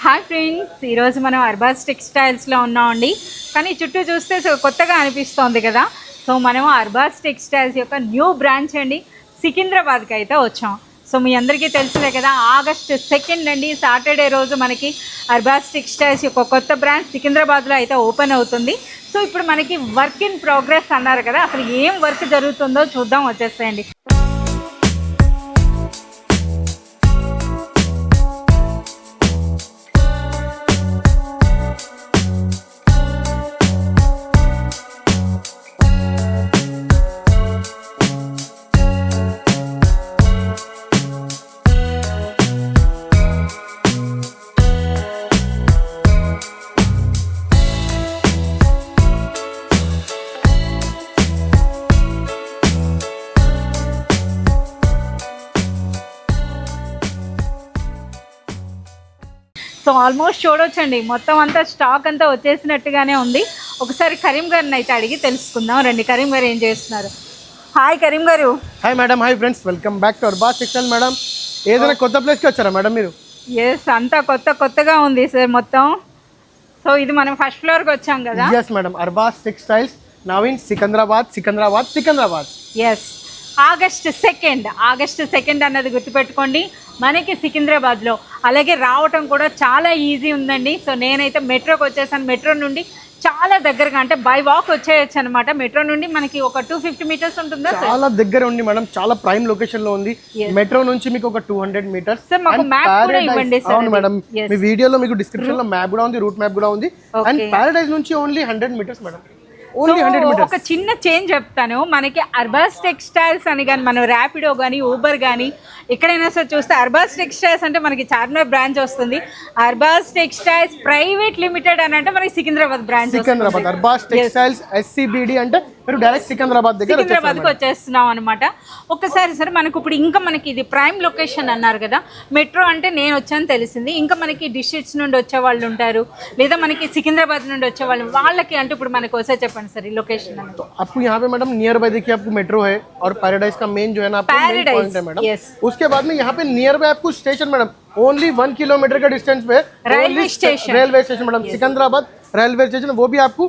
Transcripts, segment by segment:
Hi friends, ఈరోజు మనం అర్బాస్ టెక్స్టైల్స్లో ఉన్నామండి. కానీ చుట్టూ చూస్తే కొత్తగా అనిపిస్తోంది కదా. సో మనం అర్బాస్ టెక్స్టైల్స్ యొక్క న్యూ బ్రాంచ్ అండి సికింద్రాబాద్కి అయితే వచ్చాం. సో మీ అందరికీ తెలిసిందే కదా, ఆగస్ట్ 2 అండి సాటర్డే రోజు మనకి అర్బాస్ టెక్స్టైల్స్ యొక్క కొత్త బ్రాంచ్ సికింద్రాబాద్లో అయితే ఓపెన్ అవుతుంది. సో ఇప్పుడు మనకి వర్క్ ఇన్ ప్రోగ్రెస్ అన్నారు కదా, అసలు ఏం వర్క్ జరుగుతుందో చూద్దాం, వచ్చేసేయండి. సో ఆల్మోస్ట్ చూడొచ్చండి, మొత్తం అంతా స్టాక్ అంతా వచ్చేసినట్టుగానే ఉంది. ఒకసారి కరీం గారిని అయితే అడిగి తెలుసుకుందాం రండి. కరీం గారు ఏం చేస్తున్నారు? హాయ్ కరీం గారు. Hi madam. Hi friends, welcome back to Arbaz textile. Madam ఏదైనా కొత్త ప్లేస్కి వచ్చారా మేడం మీరు? ఎస్, అంతా కొత్తగా ఉంది సార్ మొత్తం. సో ఇది మనం ఫస్ట్ ఫ్లోర్కి వచ్చాం కదా. Yes madam, Arbaz textiles now in Secunderabad. Yes, August 2 అన్నది గుర్తుపెట్టుకోండి, మనకి సికింద్రాబాద్లో. అలాగే రావటం కూడా చాలా ఈజీ ఉందండి. సో నేనైతే మెట్రోకి వచ్చేసాను. మెట్రో నుండి చాలా దగ్గరగా, అంటే బై వాక్ వచ్చేయచ్చు అనమాట. మెట్రో నుండి మనకి ఒక 250 మీటర్స్ ఉంటుందా? చాలా దగ్గర ఉంది మేడం, చాలా ప్రైమ్ లొకేషన్ లో ఉంది. మెట్రో నుంచి మీకు ఒక 200 మీటర్స్. సార్ మాకు మ్యాప్ కూడా ఇవ్వండి సార్. అవును మేడం, మీ వీడియోలో మీకు డిస్క్రిప్షన్ లో మ్యాప్ కూడా ఉంది, రూట్ మ్యాప్ కూడా ఉంది. అండ్ పారడైజ్ నుంచి ఓన్లీ 100 మీటర్స్ మేడం. ఒక చిన్న చేంజ్ చెప్తాను, మనకి అర్బాస్ టెక్స్టైల్స్ అని కానీ, మనం ర్యాపిడో కానీ ఊబర్ కానీ ఎక్కడైనా సరే చూస్తే అర్బాస్ టెక్స్టైల్స్ అంటే మనకి చార్మినార్ బ్రాంచ్ వస్తుంది. అర్బాస్ టెక్స్టైల్స్ ప్రైవేట్ లిమిటెడ్ అని అంటే మనకి Secunderabad branch. Secunderabad Arbaz textiles SCBD అంటే మీరు డైరెక్ట్ సికింద్రాబాద్కి వచ్చేస్తున్నాం అనమాట. ఒక్కసారి సార్ మనకు ఇప్పుడు ఇంకా మనకి ఇది ప్రైమ్ లొకేషన్ అన్నారు కదా, మెట్రో అంటే నేను వచ్చాను తెలిసింది. ఇంకా మనకి డిస్ట్రిక్ట్స్ నుండి వచ్చే వాళ్ళు ఉంటారు, లేదా మనకి సికింద్రాబాద్ నుండి వచ్చే వాళ్ళు, వాళ్ళకి అంటే ఇప్పుడు మనకి वैसे చెప్పండి सर लोकेशन है। तो आपको यहाँ पे मैडम नियर बाय देखिए आपको मेट्रो है और पैराडाइज का मेन जो है ना आपको मेन पॉइंट है मैडम। उसके बाद में यहाँ पे नियर बाय आपको स्टेशन मैडम ओनली 1 किलोमीटर का डिस्टेंस पे railway station madam Secunderabad railway station, वो भी आपको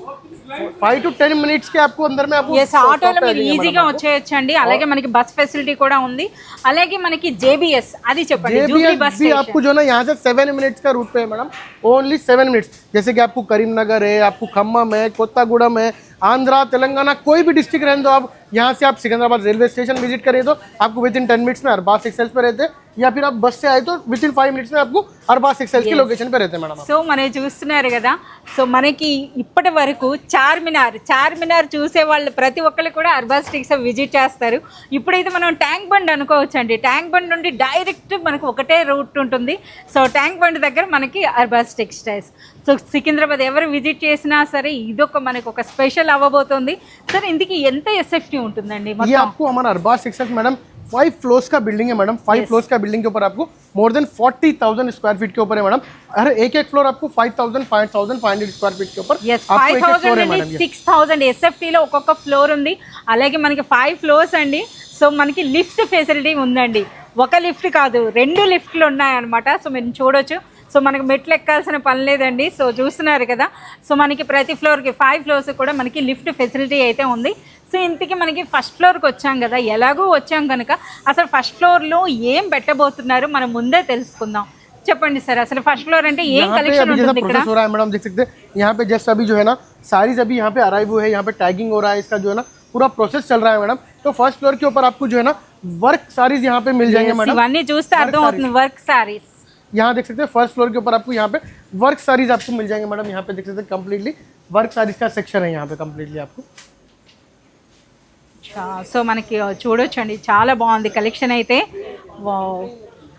5 to 10 मिनट्स के आपको अंदर में आपको ఆటోలో మీరు ఈజీగా వచ్చేయొచ్చండి. అలాగే మనకి బస్ ఫెసిలిటీ కూడా ఉంది. అలాగే మనకి JBS అది చెప్పండి, జూబ్లీ బస్ స్టేషన్ आपको जो ना यहाँ से 7 मिनट्स का रूट पे है मैडम, ओनली 7 मिनट्स। जैसे कि आपको करीमनगर है, आपको खम्मम है, कोत्तागुड़म है, आंध्रा तेलंगाना कोई भी डिस्ट्रिक्ट रहने दो आप, यहाँ से आप सिकंदराबाद रेलवे स्टेशन विजिट करिए तो आपको विद इन 10 मिनट्स में अरबास टेक्सटाइल्स पे रहते हैं, या फिर आप बस से आए तो विद इन 5 मिनट्स में आपको अरबास टेक्सटाइल्स की लोकेशन पे रहते हैं मैडम। సో మనం చూస్తున్నారు కదా, సో మనకి ఇప్పటి వరకు చార్మినార్ చూసే వాళ్ళు ప్రతి ఒక్కళ్ళు కూడా అర్బాస్ టెక్స్టైల్స్ విజిట్ చేస్తారు. ఇప్పుడైతే మనం ట్యాంక్ బండ్ అనుకోవచ్చు అండి. ట్యాంక్ బండ్ నుండి డైరెక్ట్ మనకు ఒకటే రూట్ ఉంటుంది. సో ట్యాంక్ బండ్ దగ్గర మనకి అర్బాస్ టెక్స్టైల్స్. సో సికింద్రాబాద్ ఎవరు విజిట్ చేసినా సరే ఇదొక మనకు ఒక స్పెషల్ అవ్వబోతుంది. సార్ ఇందుకు ఎంత SFT ఉంటుందండి? ये आपको हमारा अरबास टेक्सटाइल्स मैडम 5 फ्लोर्स का बिल्डिंग है मैडम। 5 फ्लोर्स का बिल्डिंग के ऊपर आपको मोर देन 40,000 स्क्वायर फीट के ऊपर है मैडम। हर एक फ्लोर आपको 5,500 स्क्वायर फीट के ऊपर 6,000 SFT లో ఒక్కొక్క ఫ్లోర్ ఉంది. అలాగే మనకి 5 ఫ్లోర్స్ అండి. సో మనకి లిఫ్ట్ ఫెసిలిటీ ఉందండి. ఒక లిఫ్ట్ కాదు, 2 లిఫ్ట్లు ఉన్నాయన్నమాట. సో మీరు చూడొచ్చు. సో మనకి మెట్లు ఎక్కాల్సిన పని లేదండి. సో చూస్తున్నారు కదా, సో మనకి ప్రతి ఫ్లోర్కి 5 ఫ్లోర్స్ కూడా మనకి లిఫ్ట్ ఫెసిలిటీ అయితే ఉంది. సో ఇంతకీ మనకి ఫస్ట్ ఫ్లోర్కి వచ్చాం కదా, ఎలాగో వచ్చాం కనుక అసలు ఫస్ట్ ఫ్లోర్లో ఏం పెట్టబోతున్నారు మనం ముందే తెలుసుకుందాం. చెప్పండి సార్, అసలు ఫస్ట్ ఫ్లోర్ అంటే ఏం కలెక్షన్ ఉంటుంది ఇక్కడ? हो रहा है मैडम, देख सकते हैं यहाँ पे जस्ट अभी जो है ना सारीज अभी यहाँ पे अराइव हुए हैं, यहाँ पे टैगिंग हो रहा है, इसका जो है ना पूरा प्रोसेस चल रहा है मैडम। तो फर्स्ट फ्लोर के ऊपर आपको जो है ना वर्क सारीज यहाँ पे मिल जाएंगे मैडम। इवన్నీ చూస్తే అర్థం అవుతుంది, వర్క్ సారీస్ यहाँ देख सकते हैं फर्स्ट फ्लोर के ऊपर आपको यहाँ पे वर्क सारीज आपको मिल जाएंगे मैडम। यहाँ पे देख सकते हैं कम्प्लीटली वर्क सारीज का सेक्शन है यहाँ पे कम्प्लीटली आपको। సో మనకి చూడొచ్చండి, చాలా బాగుంది కలెక్షన్ అయితే. వావ్.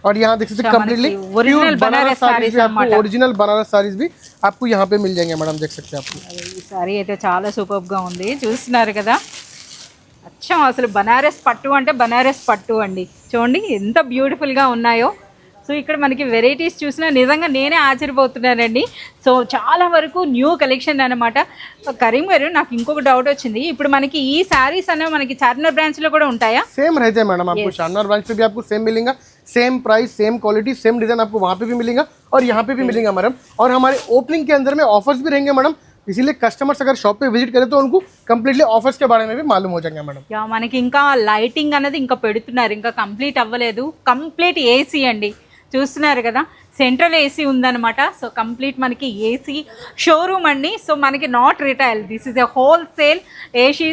और यहाँ देख सकते हैं completely original Banaras saris, original Banaras saris भी आपको यहाँ पे मिल जाएंगे मैडम। देख सकते हैं आपको ఈ సారీ అయితే చాలా సూపర్ గా ఉంది, చూస్తున్నారు కదా. అచ్చం అసలు బనారస్ పట్టు అంటే బనారస్ పట్టు అండి. చూడండి ఎంత బ్యూటిఫుల్ గా ఉన్నాయో. సో ఇక్కడ మనకి వెరైటీస్ చూసినా నిజంగా నేనే ఆశ్చర్యపోతున్నానండి. సో చాలా వరకు న్యూ కలెక్షన్ అనమాట. కరీం గారు, నాకు ఇంకొక డౌట్ వచ్చింది. ఇప్పుడు మనకి ఈ సారీస్ అనేవి మనకి చార్మినార్ బ్రాంచ్ లో కూడా ఉంటాయా? सेम रहते हैं मैडम, आपको चारमीनार ब्रांच पे भी आपको सेम मिलेगा, same price, same quality, same design आपको वहाँ पे भी मिलेगा और यहाँ पे भी मिलेगा मैडम। और हमारे ओपनिंग के अंदर में ऑफर्स भी रहेंगे मैडम, इसीलिए कस्टमर्स अगर शॉप पे विजिट करें तो उनको कंप्लीटली ऑफर्स के बारे में भी मालूम हो जाएंगे मैडम। యా మనకి ఇంకా లైటింగ్ అనేది ఇంకా పెడుతున్నారు, ఇంకా కంప్లీట్ అవ్వలేదు. కంప్లీట్ ఏసీ అండి, చూస్తున్నారు కదా, సెంట్రల్ ఏసీ ఉందన్నమాట. సో కంప్లీట్ మనకి ఏసీ షోరూమ్ అండి. సో మనకి not retail, this is a wholesale AC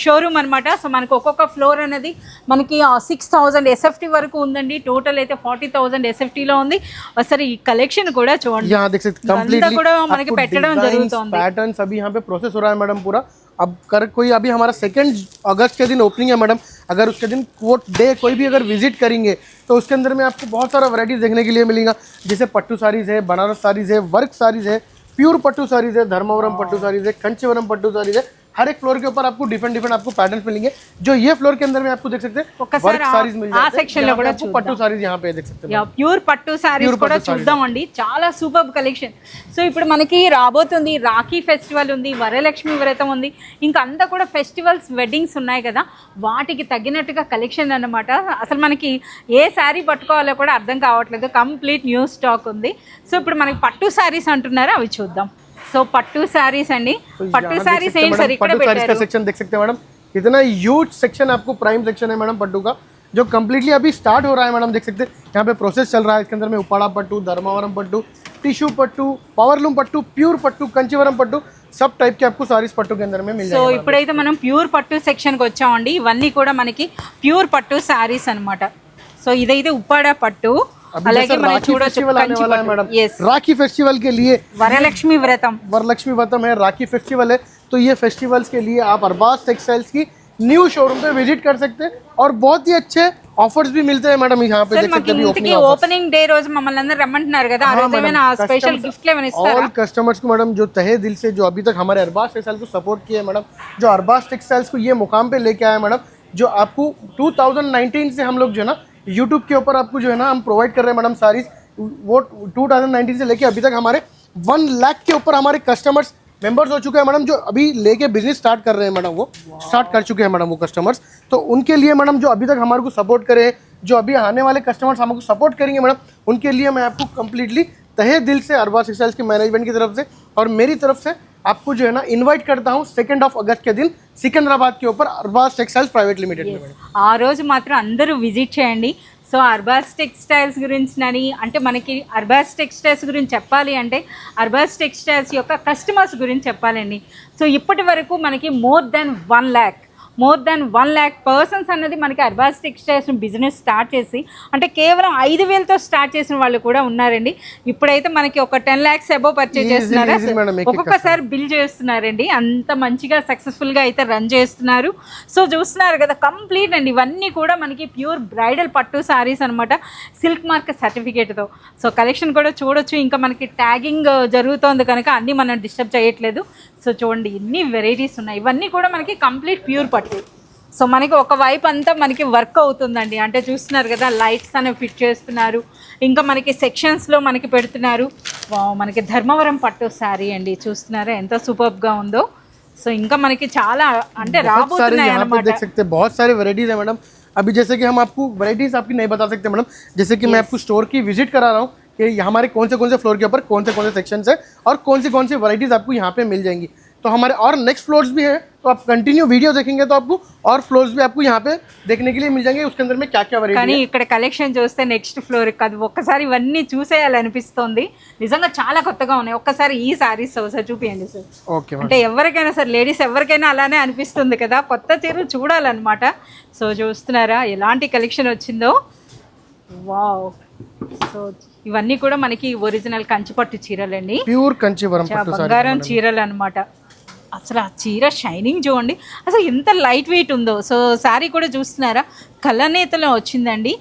showroom అనమాట. సో మనకి ఒక్కొక్క ఫ్లోర్ అనేది మనకి 6000 ఎస్ఎఫ్టీ వరకు ఉందండి. టోటల్ అయితే 40,000 ఎస్ఎఫ్టీలో ఉంది. ఒకసారి ఈ కలెక్షన్ కూడా చూడండి, यहाँ देख सकते कंप्लीटली కూడా మనకి పెట్టడం జరుగుతుంది. पैटर्न्स अभी यहाँ पे प्रोसेस हो रहा है मैडम पूरा। अब कर कोई अभी हमारा 2 अगस्त के दिन ओपनिंग है मैडम, अगर उसके दिन वो डे कोई भी अगर विजिट करेंगे तो उसके अंदर में आपको बहुत सारा वैरायटीज देखने के लिए मिलेगा, जैसे पट्टू साड़ीज़ है, बनारस साड़ीज़ है, वर्क साड़ीज़ है, प्योर पट्टू साड़ीज़ है, धर्मावरम पट्टू साड़ीज़ है, कंचीवरम पट्टू साड़ीज़ है। हर एक फ्लोर के ऊपर आपको डिफरेंट आपको पैटर्न्स मिलेंगे। जो ये फ्लोर के अंदर में आपको देख सकते हैं वर्क साड़ीज मिल जाते हैं, यहाँ पे आपको पट्टू साड़ीज यहाँ पे देख सकते हैं। ప్యూర్ పట్టు సారీస్ కూడా చూద్దామండి, చాలా సూపర్ కలెక్షన్. సో ఇప్పుడు మనకి రాబోతుంది రాఖీ ఫెస్టివల్ ఉంది, వరలక్ష్మి వ్రతం ఉంది, ఇంకా అంతా కూడా ఫెస్టివల్స్ వెడ్డింగ్స్ ఉన్నాయి కదా, వాటికి తగ్గినట్టుగా కలెక్షన్ అన్నమాట. అసలు మనకి ఏ శారీ పట్టుకోవాలో కూడా అర్థం కావట్లేదు, కంప్లీట్ న్యూ స్టాక్ ఉంది. సో ఇప్పుడు మనకి పట్టు శారీస్ అంటున్నారు, అవి చూద్దాం. సో పట్టు శారీస్ అండి, పట్టు శారీస్ ఏంటి సార్ ఇక్కడ పెట్టారు? सेक्शन देख सकते हैं मैडम, इतना ह्यूज सेक्शन आपको प्राइम सेक्शन है मैडम पट्टू का, जो कम्प्लीटली अभी स्टार्ट हो रहा है मैडम। देख सकते हैं यहाँ पे प्रोसेस चल रहा है, इसके अंदर में उपाड़ा पट्टू, धर्मावरम पट्टू, टिश्यू पट्टू, पावरलूम पट्टू, प्योर पट्टू, कंचीवरम पट्टू, सब टाइप के आपको सारीस पट्टू के अंदर में मिल సో जाएगा। ఇప్పుడైతే మనం ప్యూర్ పట్టు సెక్షన్కి వచ్చామండి. ఇవన్నీ కూడా మనకి ప్యూర్ పట్టు శారీస్ అన్నమాట. సో ఇదైతే ఉప్పాడ పట్టు, అలాగే మనం చూడొచ్చు आने वाला है मैडम, yes, राखी फेस्टिवल के लिए వరలక్ష్మి వ్రతం, वरलक्ष्मी व्रतम है, राखी फेस्टिवल है, तो ये फेस्टिवल्स के लिए आप अरबाज टेक्सटाइल्स की न्यू शोरूम पे विजिट कर सकते हैं और बहुत ही अच्छे ऑफर्स भी मिलते हैं मैडम। यहाँ पे సార్ देख మాకు सकते हैं ఇంటికి ఓపెనింగ్ డే రోజు మమ్మల్ని అందరూ రమ్మంటున్నారు కదా, ఆ రోజు ఏమైనా స్పెషల్ గిఫ్ట్లు ఏమైనా ఇస్తారా? ऑल कस्टमर्स को मैडम जो तहे दिल से जो अभी तक हमारे अरबाज टेक्सटाइल को सपोर्ट किया है मैडम, जो अरबाज टेक्सटाइल्स को ये मुकाम पे लेके आया मैडम, जो आपको 2019 से हम लोग जो है ना यूट्यूब के ऊपर आपको जो है ना हम प्रोवाइड कर रहे हैं मैडम सारीज, वो 2019 से लेके अभी तक हमारे 1 लाख के ऊपर हमारे कस्टमर्स मेंबर्स हो चुके हैं मैडम, जो अभी लेके बिजनेस स्टार्ट कर रहे हैं मैडम, वो स्टार्ट कर चुके हैं मैडम वो कस्टमर्स। तो उनके लिए मैडम जो अभी तक हमारे को सपोर्ट करे, जो अभी आने वाले कस्टमर्स हमको सपोर्ट करेंगे मैडम, उनके लिए मैं आपको कम्प्लीटली तहे दिल से अरबाज टेक्सटाइल्स के मैनेजमेंट की तरफ से और मेरी तरफ से आपको जो है ना इनवाइट करता हूँ 2 अगस्त के दिन सिकंदराबाद के ऊपर अरबाज टेक्सटाइल्स प्राइवेट लिमिटेड में मैडम। ఆ రోజు మాత్రం అందరూ విజిట్ చేయండి. సో అర్బాజ్ టెక్స్టైల్స్ గురించి అంటే మనకి అర్బాజ్ టెక్స్టైల్స్ గురించి చెప్పాలి అంటే అర్బాజ్ టెక్స్టైల్స్ యొక్క కస్టమర్స్ గురించి చెప్పాలండి. సో ఇప్పటి వరకు మనకి మోర్ దెన్ 1 lakh పర్సన్స్ అన్నది మనకి అర్బాజ్ టెక్స్టైల్స్ బిజినెస్ స్టార్ట్ చేసి, అంటే కేవలం 5,000తో స్టార్ట్ చేసిన వాళ్ళు కూడా ఉన్నారండి. ఇప్పుడైతే మనకి ఒక 10 lakhs అబోవ్ పర్చేజ్ చేస్తున్నారా, ఒక్కొక్కసారి బిల్ చేస్తున్నారండి. అంత మంచిగా సక్సెస్ఫుల్గా అయితే రన్ చేస్తున్నారు. సో చూస్తున్నారు కదా, కంప్లీట్ అండి, ఇవన్నీ కూడా మనకి ప్యూర్ బ్రైడల్ పట్టు సారీస్ అనమాట, సిల్క్ మార్క్ సర్టిఫికేట్తో. సో కలెక్షన్ కూడా చూడొచ్చు, ఇంకా మనకి ట్యాగింగ్ జరుగుతోంది కనుక అన్నీ మనం డిస్టర్బ్ చేయట్లేదు. సో చూడండి ఎన్ని వెరైటీస్ ఉన్నాయి, ఇవన్నీ కూడా మనకి కంప్లీట్ ప్యూర్ పట్టు. సో మనకి ఒక వైపు అంతా మనకి వర్క్ అవుతుందండి, అంటే చూస్తున్నారు కదా లైట్స్ అనేవి ఫిట్ చేస్తున్నారు, ఇంకా మనకి సెక్షన్స్లో మనకి పెడుతున్నారు. మనకి ధర్మవరం పట్టు శారీ అండి, చూస్తున్నారా ఎంత సూపర్గా ఉందో. సో ఇంకా మనకి చాలా అంటే రాబోతున్నాయి అన్నమాట. देख सकते हैं बहुत सारे वैरायटीज है मैडम। अभी जैसे कि हम आपको वैरायटीज आपकी नहीं बता सकते मैडम, जैसे कि मैं आपको स्टोर की विजिट करा रहा हूँ कि हमारे कौन से फ्लोर के ऊपर कौन से सेक्शन है और कौन सी वैरायटीज आपको यहाँ पे मिल जाएंगी। तो हमारे और नेक्स्ट फ्लोर्स भी हैं, तो आप कंटिन्यू वीडियो देखेंगे तो आपको और फ्लोर्स भी आपको यहाँ पे देखने के लिए मिल जाएंगे, उसके अंदर में क्या क्या वैरायटी కానీ ఇక్కడ కలెక్షన్ చూస్తే నెక్స్ట్ ఫ్లోర్ కాదు, ఒక్కసారి ఇవన్నీ చూసేయాలనిపిస్తుంది. నిజంగా చాలా కొత్తగా ఉన్నాయి. ఒక్కసారి ఈ సారీస్ ఒకసారి చూపియండి సార్. ఓకే, అంటే ఎవరికైనా సార్ లేడీస్ ఎవరికైనా అలానే అనిపిస్తుంది కదా, కొత్త చీరలు చూడాలన్నమాట. సో చూస్తున్నారా ఎలాంటి కలెక్షన్ వచ్చిందో, వావ్. సో ఇవన్నీ కూడా మనకి ఒరిజినల్ కంచిపట్టు చీరలండి, ప్యూర్ కంచీవరం పట్టు బంగారం చీరలు అనమాట. అసలు ఆ చీర షైనింగ్ చూడండి, అసలు ఎంత లైట్ వెయిట్ ఉందో. సో శారీ కూడా చూస్తున్నారా కలనేతలో వచ్చిందండి,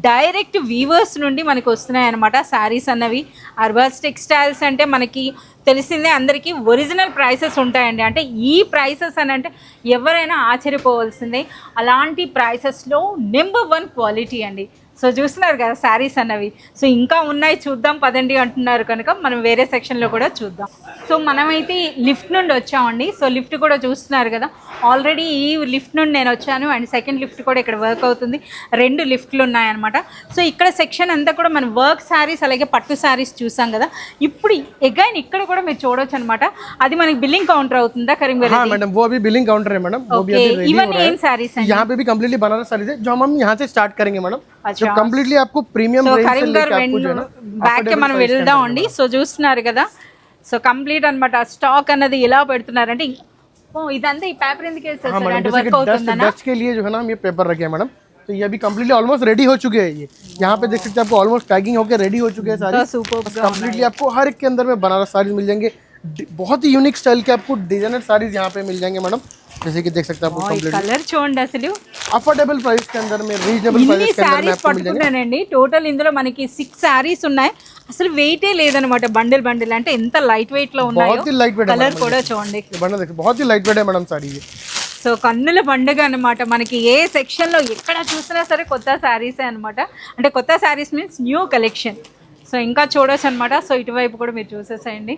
డైరెక్ట్ వీవర్స్ నుండి మనకి వస్తున్నాయి అనమాట శారీస్ అన్నవి. అర్బాజ్ టెక్స్టైల్స్ అంటే మనకి తెలిసిందే అందరికీ, ఒరిజినల్ ప్రైసెస్ ఉంటాయండి. అంటే ఈ ప్రైసెస్ అని అంటే ఎవరైనా ఆశ్చర్యపోవాల్సిందే, అలాంటి ప్రైసెస్లో నెంబర్ 1 క్వాలిటీ అండి. సో చూస్తున్నారు కదా శారీస్ అన్నవి. సో ఇంకా ఉన్నాయి చూద్దాం పదండి అంటున్నారు కనుక మనం వేరే సెక్షన్లో కూడా చూద్దాం. సో మనమైతే లిఫ్ట్ నుండి వచ్చామండి. సో లిఫ్ట్ కూడా చూస్తున్నారు కదా, ఆల్రెడీ ఈ లిఫ్ట్ నుండి నేను వచ్చాను అండ్ సెకండ్ లిఫ్ట్ కూడా ఇక్కడ వర్క్ అవుతుంది. 2 లిఫ్ట్లు ఉన్నాయన్నమాట. సో ఇక్కడ సెక్షన్ అంతా కూడా మనం వర్క్ శారీస్ అలాగే పట్టు శారీస్ చూసాం కదా. ఇప్పుడు అగైన్ ఇక్కడ కూడా మీరు చూడొచ్చు అనమాట. అది మనకి బిల్లింగ్ కౌంటర్ అవుతుందా కరీం గారు? हाँ मैडम, वो अभी बिलिंग काउंटर है मैडम, वो भी अभी रेडी हो इवन रहा एम सारीस है. हैं यहाँ पे भी कम्प्लीटली बनारस साड़ीज है जो हम यहाँ से स्टार्ट करेंगे मैडम. अच्छा. जो कम्प्लीटली आपको प्रीमियम సో रेंज से కరీం గారు लेके आपको जो है ना బ్యాక్ కి మనం వెళ్దాం అండి. సో చూస్తున్నారు కదా, సో కంప్లీట్ అన్నమాట స్టాక్ అన్నది ఎలా పెడుతున్నారంటే ఇదంతా ఈ పేపర్ ఎందుకు వేస్తారు हाँ సార్? मैडम, అంటే जैसे వర్క్ कि అవుతుందనా? डस्ट के लिए जो है ना हम ये पेपर रखे हैं मैडम. तो ये अभी कम्प्लीटली ऑलमोस्ट रेडी हो चुके हैं. ये यहाँ पे देख सकते हैं आपको ऑलमोस्ट टैगिंग होकर रेडी हो चुके हैं सारी. సూపర్ कम्प्लीटली आपको हर एक के अंदर में बनारस साड़ीज मिल जाएंगे. बहुत ही यूनिक स्टाइल के आपको डिजाइनर साड़ीज यहाँ पे मिल जाएंगे मैडम. जैसे कि देख सकते हैं आपको ఈ కలర్ చూడండి, అసలు अफोर्डेबल प्राइस के अंदर में, रीजनेबल ఇన్ని प्राइस के अंदर में శారీస్ आपको मिल जाएंगे. పట్టుకున్నానండి. టోటల్ ఇందులో మనకి 6 శారీస్ ఉన్నాయి. అసలు వెయిటే లేదనమాట, బండిల్ బండిల్ అంటే ఎంత లైట్ వెయిట్ లో ఉన్నాయో. बहुत ही लाइट वेट है కలర్ मैडम. కూడా చూడండి. ये बना देखो, बहुत ही लाइट वेट है मैडम साड़ी ये. సో కన్నుల పండుగ అనమాట. మనకి ఏ సెక్షన్లో ఎక్కడ చూసినా సరే కొత్త శారీసే అనమాట. అంటే కొత్త saris means new collection. So ఇంకా చూడొచ్చు అనమాట. సో ఇటువైపు కూడా మీరు చూసేసేయండి.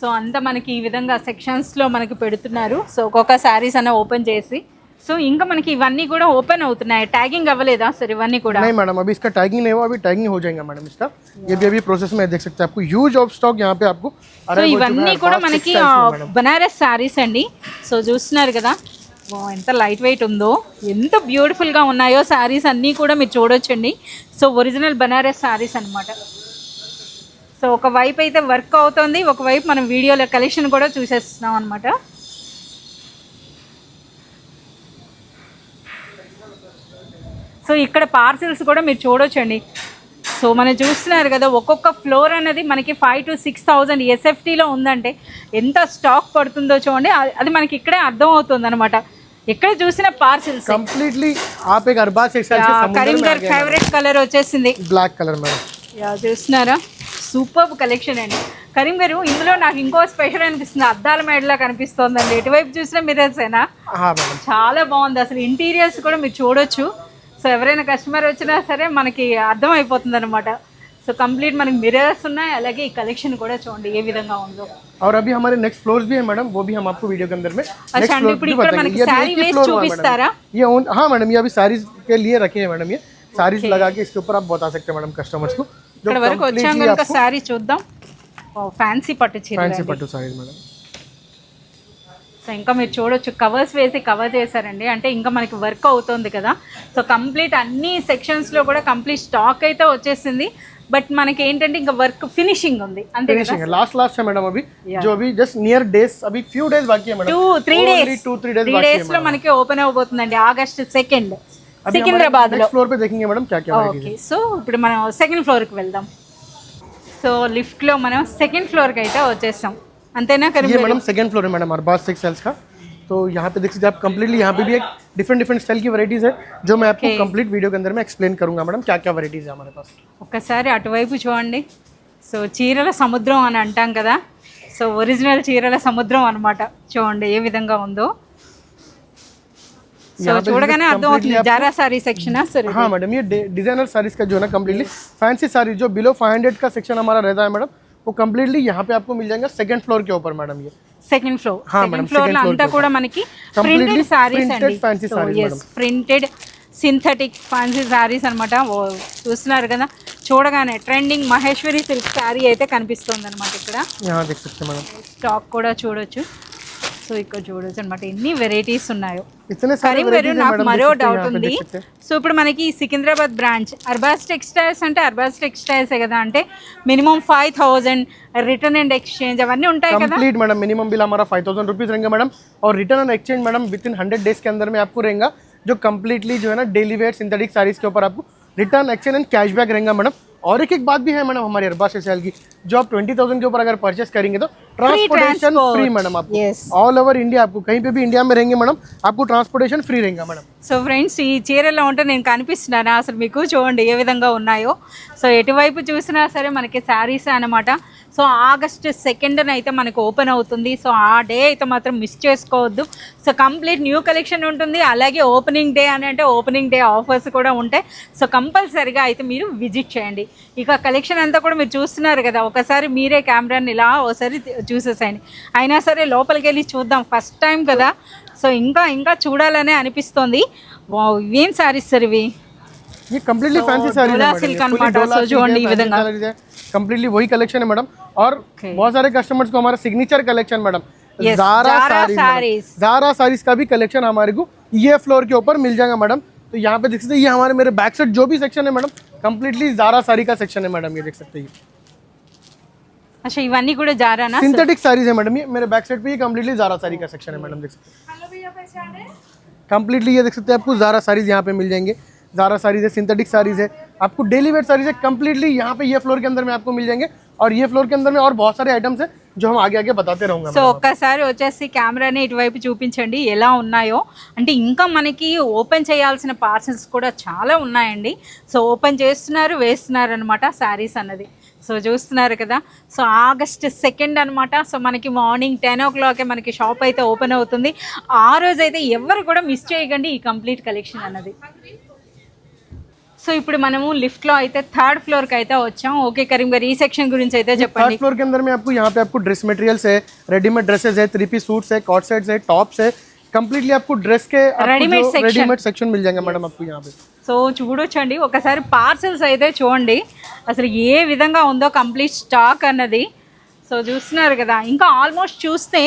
సో అంతా మనకి ఈ విధంగా సెక్షన్స్లో మనకి పెడుతున్నారు. సో ఒక్కొక్క శారీస్ అన్న ఓపెన్ చేసి, సో ఇంకా మనకి ఇవన్నీ కూడా ఓపెన్ అవుతున్నాయి. ట్యాగింగ్ అవ్వలేదా సార్ ఇవన్నీ కూడా? नहीं मैडम, अभी इसका टैगिंग नहीं हुआ, अभी टैगिंग हो जाएगा मैडम इसका. ये भी अभी प्रोसेस में देख सकते हैं. आपको ह्यूज ऑफ स्टॉक यहाँ पे आपको సో ఇవన్నీ కూడా మనకి బనారస్ శారీస్ అండి. సో చూస్తున్నారు కదా, ఎంత లైట్ వెయిట్ ఉందో, ఎంత బ్యూటిఫుల్గా ఉన్నాయో శారీస్ అన్నీ కూడా మీరు చూడొచ్చండి. సో ఒరిజినల్ బనారస్ శారీస్ అనమాట. సో ఒకవైపు అయితే వర్క్ అవుతుంది, ఒకవైపు మనం వీడియోలో కలెక్షన్ కూడా చూసేస్తున్నాం అనమాట. సో ఇక్కడ పార్సిల్స్ కూడా మీరు చూడొచ్చండి. సో మనం చూస్తున్నారు కదా, ఒక్కొక్క ఫ్లోర్ అనేది మనకి 5,000 to 6,000 ఎస్ఎఫ్టీలో ఉందంటే ఎంత స్టాక్ పడుతుందో చూడండి. అది మనకి ఇక్కడే అర్థం అవుతుంది అనమాట. ఎక్కడ చూసిన పార్సిల్స్. कंप्लीटली आप एक अरबाज टेक्सटाइल के समुद्र కరీం में आ గారి गए. ఫేవరెట్ కలర్ వచ్చేసింది, ब्लैक कलर मैडम. చూస్తున్నారా, సూపర్ కలెక్షన్ అండి. కరీం గారు ఇందులో నాకు ఇంకో స్పెషల్ అనిపిస్తుంది, అద్దాల మేడలా కనిపిస్తోందండి. ఎటువైపు చూసినా మిర్రర్సేనా? हाँ मैडम, చాలా బాగుంది. అసలు ఇంటీరియర్స్ కూడా మీరు చూడొచ్చు. సో ఎవరైనా కస్టమర్ వచ్చినా సరే మనకి అర్థం అయిపోతుంది అనమాట. సో కంప్లీట్ మనకి మిర్రర్స్ ఉన్నాయి, అలాగే ఈ కలెక్షన్ కూడా చూడండి ఏ విధంగా ఉందో. और अभी हमारे नेक्स्ट फ्लोर्स भी है मैडम, वो भी हम आपको वीडियो के अंदर में अच्छा అంటే ఇప్పుడు ఇక్కడ మనకి సారీ వేస్ చూపిస్తారా? ये हाँ मैडम, ये अभी साड़ीज के लिए रखे हैं मैडम. ये साड़ीज लगा के इसके ऊपर आप बता सकते हैं मैडम कस्टमर्स को. ఇక్కడ వరకు వచ్చాం కనుక సారీ చూద్దాం. ఫ్యాన్సీ పట్టు చీర, फैंसी पट्टू साड़ीज मैडम. సో ఇంకా మీరు చూడొచ్చు, కవర్స్ వేసి కవర్ చేశారండి. అంటే ఇంకా మనకి వర్క్ అవుతుంది కదా. సో కంప్లీట్ అన్ని సెక్షన్స్లో కూడా కంప్లీట్ స్టాక్ అయితే వచ్చేసింది. బట్ మనకి ఏంటంటే ఇంకా వర్క్ ఫినిషింగ్ ఉంది అంతే కదా. फिनिशिंग है, लास्ट है मैडम. अभी जो अभी जस्ट नियर डेज, अभी फ्यू डेज बाकी है मैडम. 2-3 Only 2-3 days 3 बाकी है డేస్ లో మనకి ఓపెన్ అవబోతుందండి. ఆగస్ట్ 2 సికింద్రాబాద్ లో. नेक्स्ट फ्लोर पे देखेंगे मैडम क्या क्या ఓకే, సో ఇప్పుడు మనం సెకండ్ ఫ్లోర్కి వెళ్దాం. సో లిఫ్ట్లో మనం సెకండ్ ఫ్లోర్కి అయితే వచ్చేస్తాం, అంతేనా కరీం ये గారు? मैडम सेकंड फ्लोर है मैडम अरबाज टेक्सटाइल्स का. तो यहाँ पे देख सकते हैं आप कंप्लीटली, यहाँ पे भी एक डिफरेंट स्टाइल की वैरायटीज है जो मैं आपको कंप्लीट वीडियो के अंदर में एक्सप्लेन करूंगा मैडम क्या क्या वैरायटीज है हमारे पास. ఒక్కసారి అటువైపు చూడండి. సో చీరల సముద్రం అని అంటాం కదా. సో ఒరిజినల్ చీరల సముద్రం అన్నమాట. చూడండి ఏ విధంగా ఉందో. సో చూడగానే అర్థం అవుతుంది జారా సారీ సెక్షన్ సరే. हाँ मैडम, ये डिजाइनर साड़ीज का जो है ना कम्प्लीटली फैंसी साड़ी जो बिलो 500 का सेक्शन हमारा रहता है मैडम, वो कम्प्लीटली यहाँ पे आपको मिल जाएगा सेकंड फ्लोर के ऊपर मैडम. ये సెకండ్ ఫ్లోర్, हाँ సెకండ్ मैडम, ఫ్లోర్ లో second floor అంతా पे కూడా మనకి Completely ప్రింటెడ్ సారీస్ printed అండి. fancy sarees madam. Printed synthetic fancy saris అనమాట. చూస్తున్నారు కదా, చూడగానే ట్రెండింగ్ మహేశ్వరి సిల్క్ శారీ అయితే కనిపిస్తుంది అనమాట. ఇక్కడ यहाँ देख सकते हैं मैडम, స్టాక్ కూడా చూడొచ్చు. సో ఇక్కడ చూడొచ్చు అనమాట ఎన్ని వెరైటీస్ ఉన్నాయో. इतने सारे కరీం గారు varieties है నాకు मैडम, మరో देख सकते हैं, డౌట్ यहाँ पे ఉంది. देख सकते हैं. సో ఇప్పుడు మనకి సికింద్రాబాద్ బ్రాంచ్ అర్బాజ్ టెక్స్టైల్స్ అంటే అర్బాజ్ టెక్స్టైల్సే కదా. అంటే మినిమం 5,000 రిటర్న్ అండ్ ఎక్స్చేంజ్ అవన్నీ ఉంటాయి కదా. कंप्लीट मैडम मिनिमम बिल हमारा 5,000 रुपीज़ रहेंगे मैडम. और return and exchange madam with in 100 days के अंदर में आपको रहेगा, जो कम्प्लीटली जो है ना डेली वेयर सिंथेटिक साड़ीज के ऊपर आपको रिटर्न एक्सचेंज एंड कैशबैक रहेगा मैडम. और एक बात भी है मैडम हमारी अरबाज टेक्सटाइल की, जो आप 20,000 के ऊपर अगर परचेस करेंगे तो ट्रांसपोर्टेशन फ्री मैडम आपको ऑल ओवर इंडिया आपको कहीं पे भी इंडिया में रहेंगे मैडम आपको ट्रांसपोर्टेशन फ्री रहेगा मैडम సో ఫ్రెండ్స్ ఈ చీరలో ఉంటే నేను కనిపిస్తున్నాను అసలు మీకు చూడండి ఏ విధంగా ఉన్నాయో సో ఎటువైపు చూసినా సరే మనకి శారీస్ అనమాట సో ఆగస్ట్ 2nd అయితే మనకు ఓపెన్ అవుతుంది సో ఆ డే అయితే మాత్రం మిస్ చేసుకోవద్దు సో కంప్లీట్ న్యూ కలెక్షన్ ఉంటుంది అలాగే ఓపెనింగ్ డే అని అంటే ఓపెనింగ్ డే ఆఫర్స్ కూడా ఉంటాయి సో కంపల్సరిగా అయితే మీరు విజిట్ చేయండి ఇక కలెక్షన్ అంతా కూడా మీరు చూస్తున్నారు కదా ఒకసారి మీరే కెమెరాని ఇలా ఒకసారి చూసేసేయండి అయినా సరే లోపలికి వెళ్ళి చూద్దాం ఫస్ట్ టైం కదా సో ఇంకా ఇంకా చూడాలనే అనిపిస్తుంది వావ్ ఏం సారీస్ సార్ ఇవి ये कंप्लीटली फैंसी साड़ी है सिल्क అనమాట సో చూడండి ఈ విధంగా कंप्लीटली वही कलेक्शन है मैडम और बहुत सारे कस्टमर्स को हमारा signature collection madam Zara saris Zara saris का भी कलेक्शन हमारे को ये फ्लोर के ऊपर मिल जाएगा मैडम तो यहाँ पे देख सकते हैं ये हमारे मेरे बैक साइड जो भी सेक्शन है मैडम कंप्लीटली ज़ारा साड़ी का सेक्शन है मैडम ये देख सकते हैं अच्छा ఇవన్నీ కూడా జారానా सिंथेटिक साड़ीज है मैडम ये मेरे बैक साइड पे ये कंप्लीटली ज़ारा साड़ी का सेक्शन है मैडम देख सकते हैं कंप्लीटली ये देख सकते हैं आपको ज़ारा साड़ीज यहाँ पे मिल जाएंगे ज़ारा साड़ीज है सिंथेटिक साड़ीज है आपको डेली वेयर साड़ीज है कंप्लीटली यहाँ पे ये फ्लोर के अंदर में आपको मिल जाएंगे और ये फ्लोर के अंदर में और बहुत सारे आइटम्स है जो हम आगे आगे बताते रहूँगा సో ఒక్కసారి వచ్చేసి కెమెరాని ఇటువైపు చూపించండి ఎలా ఉన్నాయో అంటే ఇంకా మనకి ఓపెన్ చేయాల్సిన పార్సల్స్ కూడా చాలా ఉన్నాయండి సో ఓపెన్ చేస్తున్నారు వేస్తున్నారు అనమాట శారీస్ అన్నది సో చూస్తున్నారు కదా సో ఆగస్ట్ 2nd అనమాట సో మనకి మార్నింగ్ 10 o'clock మనకి షాప్ అయితే ఓపెన్ అవుతుంది ఆ రోజు అయితే ఎవరు కూడా మిస్ చేయకండి ఈ కంప్లీట్ కలెక్షన్ అన్నది సో ఇప్పుడు మనము లిఫ్ట్ లో అయితే 3rd ఫ్లోర్ కి అయితే వచ్చాం ఓకే కరీం గారు ఈ సెక్షన్ గురించి అయితే చెప్పండి 3rd फ्लोर के अंदर में आपको यहाँ पे आपको ड्रेस मटेरियल्स है रेडीमेड ड्रेसेस है 3 पीस सूट्स है कॉट सेट्स है टॉप्स है कंप्लीटली आपको ड्रेस के रेडीमेड सेक्शन मिल जाएगा मैडम आपको यहाँ पे సో చూడొచ్చండి ఒకసారి పార్సల్స్ అయితే చూడండి అసలు ఏ విధంగా ఉందో కంప్లీట్ స్టాక్ అన్నది సో చూస్తున్నారు కదా ఇంకా ఆల్మోస్ట్ చూస్తే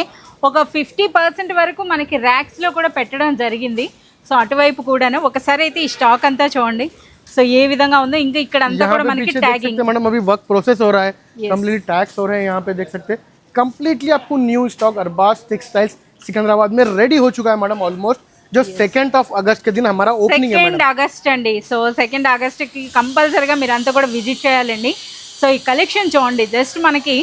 ఒక 50% వరకు మనకి ర్యాక్స్లో కూడా పెట్టడం జరిగింది సో అటువైపు కూడాను ఒకసారి అయితే ఈ స్టాక్ అంతా చూడండి సో ఏ విధంగా ఉందో ఇంకా ఇక్కడ అంతా కూడా మనకి ట్యాగింగ్ मैडम अभी वर्क प्रोसेस हो रहा है कंप्लीट टैक्स हो रहे हैं यहाँ पे देख सकते हैं कंप्लीटली आपको new stock Arbaz textiles Secunderabad में रेडी हो चुका है मैडम ऑलमोस्ट जो 2nd of August के दिन हमारा ओपनिंग है मैडम 2nd August అండి సో 2nd August కి కంపల్సరీగా మీరు అంతా కూడా విజిట్ చేయాలండి సో ఈ కలెక్షన్ చూడండి జస్ట్ మనకి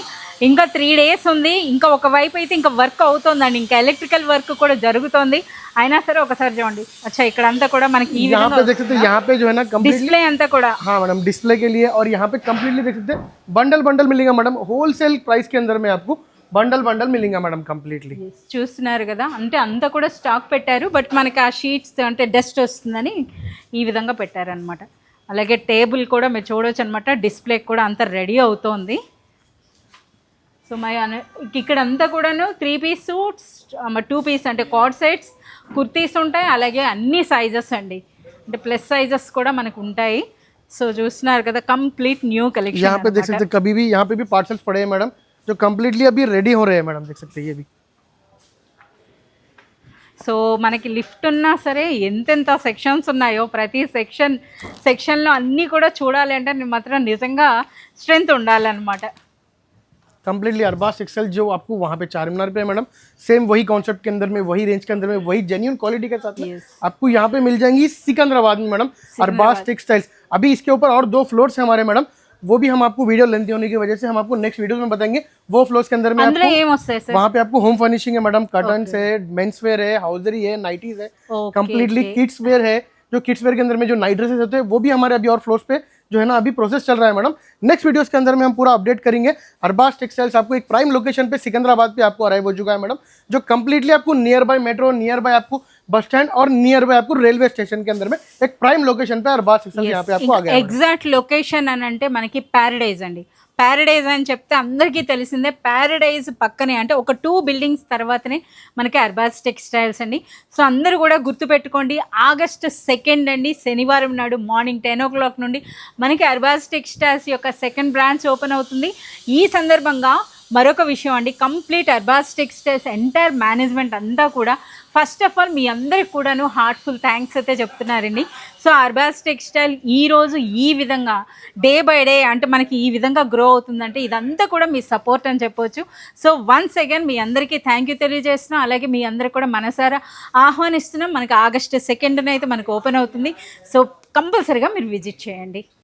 ఇంకా 3 days ఉంది ఇంకా ఒక వైపు అయితే ఇంకా వర్క్ అవుతుందండి ఇంకా ఎలక్ట్రికల్ వర్క్ కూడా జరుగుతుంది అయినా సరే ఒకసారి చూడండి అచ్చా ఇక్కడ అంతా కూడా మనకి ఈ यहाँ पे देख सकते हैं यहाँ पे जो है ना कंप्लीटली డిస్ప్లే అంతా కూడా हाँ मैडम डिस्प्ले के लिए और यहाँ पे कंप्लीटली देख सकते हैं बंडल बंडल मिलेगा मैडम होलसेल प्राइस के अंदर में आपको बंडल बंडल मिलेगा मैडम कंप्लीटली చూస్తున్నారు కదా అంటే అంతా కూడా స్టాక్ పెట్టారు బట్ మనకి ఆ షీట్స్ అంటే డస్ట్ వస్తుందని ఈ విధంగా పెట్టారనమాట అలాగే టేబుల్ కూడా మీరు చూడవచ్చు అనమాట డిస్ప్లే కూడా అంతా రెడీ అవుతోంది సో ఇక్కడ అంతా కూడాను 3 పీస్ సూట్స్ 2 పీస్ అంటే కార్డ్ సెట్స్ కుర్తీస్ ఉంటాయి అలాగే అన్ని సైజెస్ అండి అంటే ప్లస్ సైజెస్ కూడా మనకు ఉంటాయి సో చూస్తున్నారు కదా కంప్లీట్ న్యూ కలెక్షన్ यहाँ पे देख सकते हैं कभी भी यहाँ पे भी पार्सल्स पड़े हैं मैडम जो कंप्लीटली अभी रेडी हो रहे हैं मैडम देख सकते हैं ये भी సో మనకి లిఫ్ట్ ఉన్నా సరే ఎంతెంత సెక్షన్స్ ఉన్నాయో ప్రతి సెక్షన్లో అన్నీ కూడా చూడాలి అంటే మాత్రం నిజంగా స్ట్రెంత్ ఉండాలన్నమాట कंप्लीटली अरबाज टेक्सटाइल जो आपको वहाँ पे 4 मीनार पे है मैडम सेम वही कॉन्सेप्ट के अंदर में वही रेंज के अंदर में वही जेन्युइन क्वालिटी के साथ में आपको यहाँ पे मिल जाएंगी सिकंदराबाद में मैडम अरबाज टेक्सटाइल्स अभी इसके ऊपर और 2 फ्लोर्स हैं हमारे मैडम वो भी हम आपको वीडियो लेंथी होने की वजह से हम आपको नेक्स्ट वीडियो में बताएंगे वो फ्लोर्स के अंदर में आपको वहाँ पे आपको होम फर्निशिंग है मैडम कर्टन्स है मेंस वेयर है हाउजरी है नाइटीज है कंप्लीटली किड्स वेयर है जो किड्स वेयर के अंदर में जो नाइट ड्रेसेस होते हैं वो भी हमारे अभी और फ्लोर्स पे जो है ना अभी प्रोसेस चल रहा है मैडम नेक्स्ट वीडियोस के अंदर में हम पूरा अपडेट करेंगे अरबाज टेक्सटाइल्स आपको एक प्राइम लोकेशन पे सिकंदराबाद पे आपको अराइव हो चुका है मैडम जो कंप्लीटली आपको near by metro near by आपको बस स्टैंड और नियर बाय आपको रेलवे स्टेशन के अंदर में एक प्राइम लोकेशन पे अरबाज टेक्सटाइल्स यहाँ पे आपको आ गया ఎగ్జాక్ట్ లొకేషన్ అని అంటే మనకి ప్యారడైజ్ అండి ప్యారడైజ్ అని చెప్తే అందరికీ తెలిసిందే ప్యారడైజ్ పక్కనే అంటే ఒక 2 బిల్డింగ్స్ తర్వాతనే మనకి అర్బాజ్ టెక్స్టైల్స్ అండి సో అందరూ కూడా గుర్తుపెట్టుకోండి ఆగస్ట్ 2nd అండి శనివారం నాడు మార్నింగ్ 10 o'clock నుండి మనకి అర్బాజ్ టెక్స్టైల్స్ యొక్క 2nd బ్రాంచ్ ఓపెన్ అవుతుంది ఈ సందర్భంగా మరొక విషయం అండి complete Arbaaz textiles entire management అంతా కూడా ఫస్ట్ ఆఫ్ ఆల్ మీ అందరికి కూడాను హార్ట్ఫుల్ థ్యాంక్స్ అయితే చెప్తున్నారండి సో అర్బాజ్ టెక్స్టైల్ ఈరోజు ఈ విధంగా డే బై డే అంటే మనకి ఈ విధంగా గ్రో అవుతుందంటే ఇదంతా కూడా మీ సపోర్ట్ అని చెప్పొచ్చు సో వన్స్ అగైన్ మీ అందరికీ థ్యాంక్ యూ తెలియజేస్తున్నాం అలాగే మీ అందరికి కూడా మనసారా ఆహ్వానిస్తున్నాం మనకి ఆగస్ట్ 2nd అయితే మనకు ఓపెన్ అవుతుంది సో కంపల్సరీగా మీరు విజిట్ చేయండి